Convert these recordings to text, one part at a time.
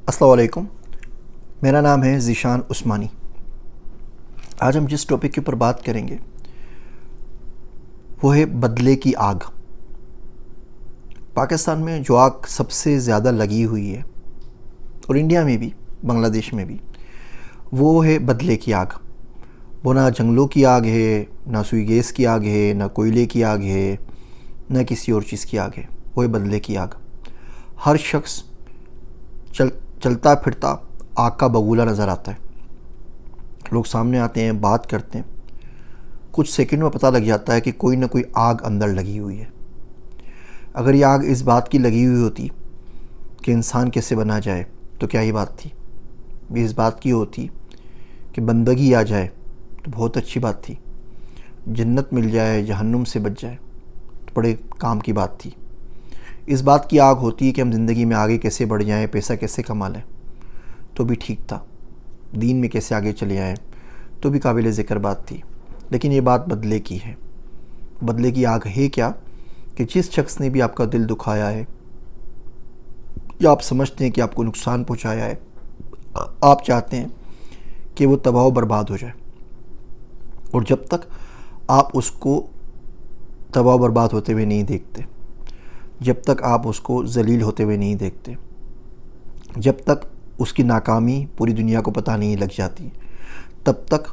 السلام علیکم، میرا نام ہے ذیشان عثمانی۔ آج ہم جس ٹاپک کے اوپر بات کریں گے وہ ہے بدلے کی آگ۔ پاکستان میں جو آگ سب سے زیادہ لگی ہوئی ہے، اور انڈیا میں بھی، بنگلہ دیش میں بھی، وہ ہے بدلے کی آگ۔ وہ نہ جنگلوں کی آگ ہے، نہ سوئی گیس کی آگ ہے، نہ کوئلے کی آگ ہے، نہ کسی اور چیز کی آگ ہے۔ وہ ہے بدلے کی آگ۔ ہر شخص چلتا پھرتا آگ کا بگولا نظر آتا ہے۔ لوگ سامنے آتے ہیں، بات کرتے ہیں، کچھ سیکنڈ میں پتہ لگ جاتا ہے کہ کوئی نہ کوئی آگ اندر لگی ہوئی ہے۔ اگر یہ آگ اس بات کی لگی ہوئی ہوتی کہ انسان کیسے بنا جائے تو کیا ہی بات تھی۔ بھی اس بات کی ہوتی کہ بندگی آ جائے تو بہت اچھی بات تھی، جنت مل جائے، جہنم سے بچ جائے تو بڑے کام کی بات تھی۔ اس بات کی آگ ہوتی کہ ہم زندگی میں آگے کیسے بڑھ جائیں، پیسہ کیسے کما لیں تو بھی ٹھیک تھا، دین میں کیسے آگے چلے آئیں تو بھی قابل ذکر بات تھی۔ لیکن یہ بات بدلے کی ہے۔ بدلے کی آگ ہے کیا کہ جس شخص نے بھی آپ کا دل دکھایا ہے یا آپ سمجھتے ہیں کہ آپ کو نقصان پہنچایا ہے، آپ چاہتے ہیں کہ وہ تباہ و برباد ہو جائے، اور جب تک آپ اس کو تباہ و برباد ہوتے ہوئے نہیں دیکھتے، جب تک آپ اس کو ذلیل ہوتے ہوئے نہیں دیکھتے، جب تک اس کی ناکامی پوری دنیا کو پتہ نہیں لگ جاتی، تب تک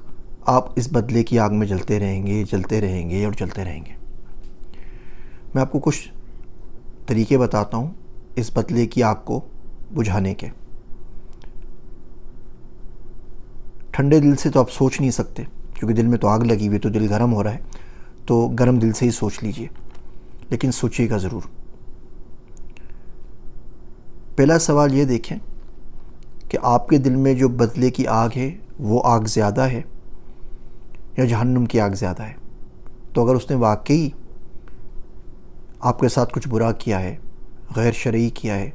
آپ اس بدلے کی آگ میں جلتے رہیں گے، جلتے رہیں گے اور جلتے رہیں گے۔ میں آپ کو کچھ طریقے بتاتا ہوں اس بدلے کی آگ کو بجھانے کے۔ ٹھنڈے دل سے تو آپ سوچ نہیں سکتے، کیونکہ دل میں تو آگ لگی ہوئی، تو دل گرم ہو رہا ہے، تو گرم دل سے ہی سوچ لیجئے، لیکن سوچیے گا ضرور۔ پہلا سوال یہ دیکھیں کہ آپ کے دل میں جو بدلے کی آگ ہے وہ آگ زیادہ ہے یا جہنم کی آگ زیادہ ہے؟ تو اگر اس نے واقعی آپ کے ساتھ کچھ برا کیا ہے، غیر شرعی کیا ہے،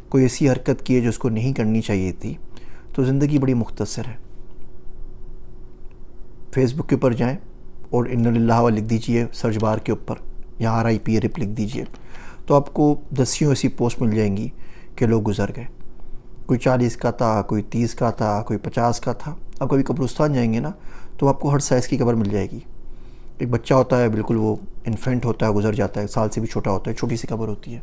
کوئی ایسی حرکت کی ہے جو اس کو نہیں کرنی چاہیے تھی، تو زندگی بڑی مختصر ہے۔ فیس بک کے اوپر جائیں اور ان للہ لکھ دیجئے سرچ بار کے اوپر، یا RIP لکھ دیجئے، تو آپ کو دسیوں ایسی پوسٹ مل جائیں گی کہ لوگ گزر گئے۔ کوئی 40 کا تھا، کوئی 30 کا تھا، کوئی 50 کا تھا۔ اب کبھی قبرستان جائیں گے نا تو آپ کو ہر سائز کی قبر مل جائے گی۔ ایک بچہ ہوتا ہے، بالکل وہ انفینٹ ہوتا ہے، گزر جاتا ہے، سال سے بھی چھوٹا ہوتا ہے، چھوٹی سی قبر ہوتی ہے۔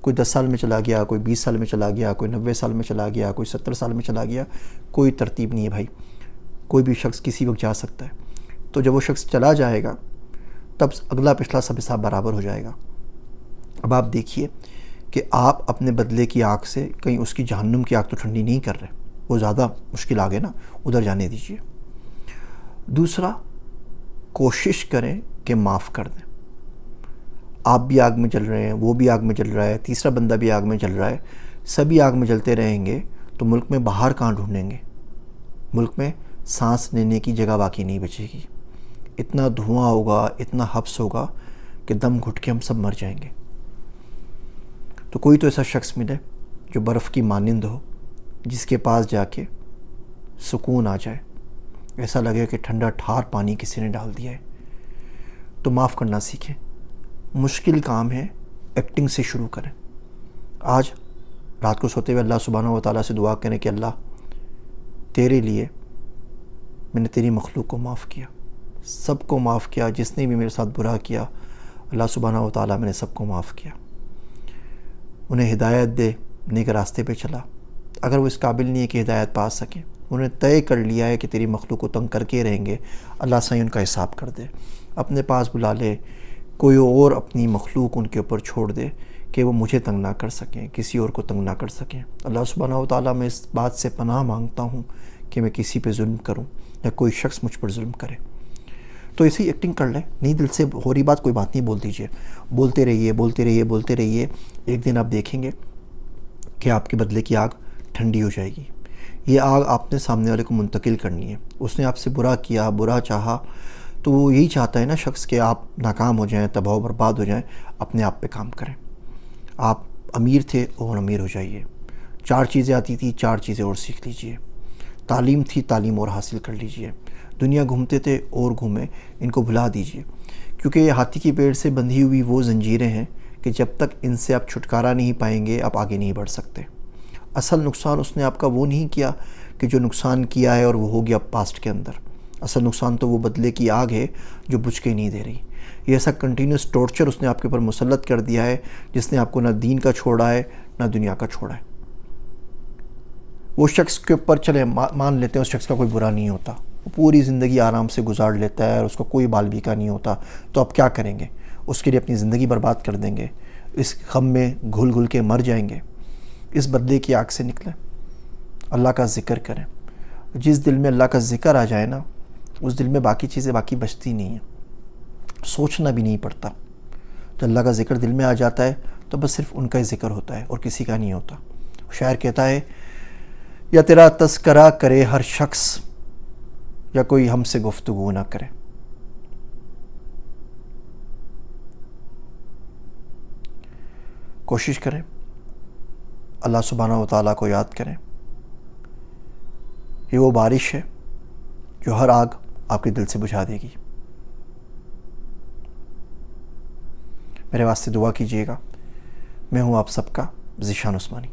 کوئی 10 سال میں چلا گیا، کوئی 20 سال میں چلا گیا، کوئی 90 سال میں چلا گیا، کوئی 70 سال میں چلا گیا۔ کوئی ترتیب نہیں ہے بھائی، کوئی بھی شخص کسی وقت جا سکتا ہے۔ تو جب وہ شخص چلا جائے گا تب اگلا پچھلا سب حساب برابر ہو جائے گا۔ اب آپ دیکھیے کہ آپ اپنے بدلے کی آگ سے کہیں اس کی جہنم کی آگ تو ٹھنڈی نہیں کر رہے، وہ زیادہ مشکل آگ ہے نا، ادھر جانے دیجیے۔ دوسرا، کوشش کریں کہ معاف کر دیں۔ آپ بھی آگ میں جل رہے ہیں، وہ بھی آگ میں جل رہا ہے، تیسرا بندہ بھی آگ میں جل رہا ہے، سبھی آگ میں جلتے رہیں گے تو ملک میں باہر کہاں ڈھونڈیں گے؟ ملک میں سانس لینے کی جگہ باقی نہیں بچے گی۔ اتنا دھواں ہوگا، اتنا حبس ہوگا کہ دم گھٹ کے ہم سب مر جائیں گے۔ تو کوئی تو ایسا شخص ملے جو برف کی مانند ہو، جس کے پاس جا کے سکون آ جائے، ایسا لگے کہ ٹھنڈا ٹھار پانی کسی نے ڈال دیا ہے۔ تو معاف کرنا سیکھیں۔ مشکل کام ہے، ایکٹنگ سے شروع کریں۔ آج رات کو سوتے ہوئے اللہ سبحانہ و تعالیٰ سے دعا کریں کہ اللہ، تیرے لیے میں نے تیری مخلوق کو معاف کیا، سب کو معاف کیا، جس نے بھی میرے ساتھ برا کیا، اللہ سبحانہ و تعالیٰ میں نے سب کو معاف کیا، انہیں ہدایت دے، نیک راستے پہ چلا۔ اگر وہ اس قابل نہیں ہے کہ ہدایت پا سکیں، انہیں طے کر لیا ہے کہ تیری مخلوق کو تنگ کر کے رہیں گے، اللہ سائیں ان کا حساب کر دے، اپنے پاس بلا لے، کوئی اور اپنی مخلوق ان کے اوپر چھوڑ دے کہ وہ مجھے تنگ نہ کر سکیں، کسی اور کو تنگ نہ کر سکیں۔ اللہ سبحانہ و تعالیٰ میں اس بات سے پناہ مانگتا ہوں کہ میں کسی پہ ظلم کروں یا کوئی شخص مجھ پر ظلم کرے۔ تو اسی ایکٹنگ کر لیں، نہیں دل سے ہو رہی بات کوئی بات نہیں بول دیجئے، بولتے رہیے، بولتے رہیے، بولتے رہیے۔ ایک دن آپ دیکھیں گے کہ آپ کے بدلے کی آگ ٹھنڈی ہو جائے گی۔ یہ آگ آپ نے سامنے والے کو منتقل کرنی ہے۔ اس نے آپ سے برا کیا، برا چاہا، تو وہ یہی چاہتا ہے نا شخص کہ آپ ناکام ہو جائیں، تباہ و برباد ہو جائیں۔ اپنے آپ پہ کام کریں۔ آپ امیر تھے اور امیر ہو جائیے۔ 4 چیزیں آتی تھی، 4 چیزیں اور سیکھ لیجئے۔ تعلیم تھی، تعلیم اور حاصل کر لیجئے۔ دنیا گھومتے تھے اور گھومیں، ان کو بھلا دیجئے، کیونکہ یہ ہاتھی کی پیڑ سے بندھی ہوئی وہ زنجیریں ہیں کہ جب تک ان سے آپ چھٹکارا نہیں پائیں گے آپ آگے نہیں بڑھ سکتے۔ اصل نقصان اس نے آپ کا وہ نہیں کیا کہ جو نقصان کیا ہے اور وہ ہو گیا پاسٹ کے اندر. اصل نقصان تو وہ بدلے کی آگ ہے جو بجھ کے نہیں دے رہی. یہ ایسا کنٹینیوس ٹارچر اس نے آپ کے اوپر مسلط کر دیا ہے جس نے آپ کو نہ دین کا چھوڑا ہے نہ دنیا کا چھوڑا ہے. وہ شخص کے اوپر چلے مان لیتے ہیں اس شخص کا کوئی برا نہیں ہوتا, وہ پوری زندگی آرام سے گزار لیتا ہے اور اس کا کوئی بال بیکا نہیں ہوتا, تو آپ کیا کریں گے؟ اس کے لیے اپنی زندگی برباد کر دیں گے, اس غم میں گھل گھل کے مر جائیں گے؟ اس بدلے کی آگ سے نکلیں, اللہ کا ذکر کریں. جس دل میں اللہ کا ذکر آ جائے نا, اس دل میں باقی چیزیں باقی بچتی نہیں ہیں, سوچنا بھی نہیں پڑتا. تو اللہ کا ذکر دل میں آ جاتا ہے تو بس صرف ان کا ہی ذکر ہوتا ہے اور کسی کا نہیں ہوتا. شاعر کہتا ہے, یا تیرا تذکرہ کرے ہر شخص, یا کوئی ہم سے گفتگو نہ کرے. کوشش کریں اللہ سبحانہ و تعالیٰ کو یاد کریں. یہ وہ بارش ہے جو ہر آگ آپ کے دل سے بجھا دے گی. میرے واسطے دعا کیجیے گا. میں ہوں آپ سب کا ذیشان عثمانی.